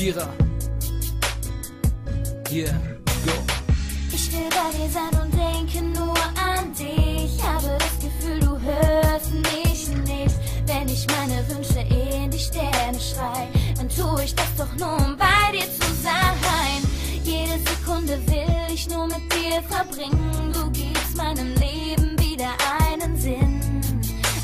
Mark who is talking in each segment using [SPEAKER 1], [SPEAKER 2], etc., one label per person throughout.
[SPEAKER 1] Kira. Yeah, go.
[SPEAKER 2] Ich will bei dir sein und denke nur an dich. Habe das Gefühl, du hörst mich nicht. Wenn ich meine Wünsche in die Sterne schrei, dann tue ich das doch nur, um bei dir zu sein. Jede Sekunde will ich nur mit dir verbringen. Du gibst meinem Leben wieder einen Sinn.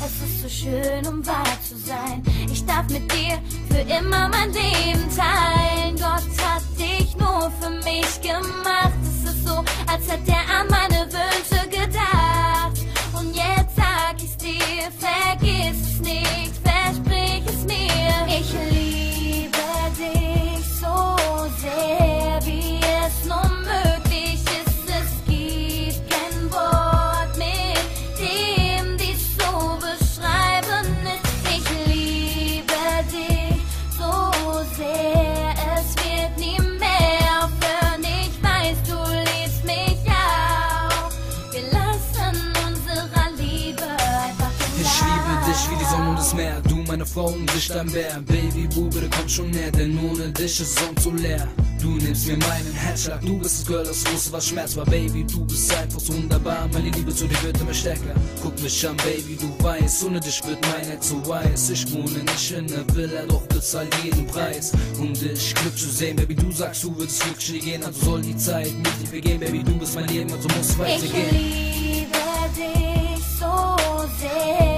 [SPEAKER 2] Es ist so schön, um wahr zu sein. Ich darf mit dir für immer mein Leben teilen. Gott hat dich nur für mich gemacht. Es ist so, als hätte er an meine Wünsche gedacht. Und jetzt sag ich's dir, vergiss es nicht, versprich es mir. Ich liebe dich so sehr, wie es nur möglich ist. Es gibt kein Wort, mit dem dies so beschreiben ist. Ich liebe dich so sehr, es wird nie mehr aufhören. Ich weiß, du liebst mich auch. Wir lassen unserer Liebe einfach den
[SPEAKER 1] Ich liebe dich wie die Sonne und das Meer. Du meine Frau und ich dein Bär. Baby, Bube, komm schon näher, denn ohne dich ist Sonne zu leer. Du nimmst mir meinen Herzschlag, du bist das Girl, das wusste, was Schmerz war. Baby, du bist einfach so wunderbar, meine Liebe zu dir wird immer stärker. Guck mich an, Baby, du weißt, ohne dich wird mein Herz so weiß. Ich wohne nicht in der Villa, doch bezahl jeden Preis, um dich Glück zu sehen. Baby, du sagst, du würdest glücklich gehen, also soll die Zeit mit dir vergehen. Baby, du bist mein Leben, also muss weitergehen.
[SPEAKER 2] Ich liebe dich so sehr.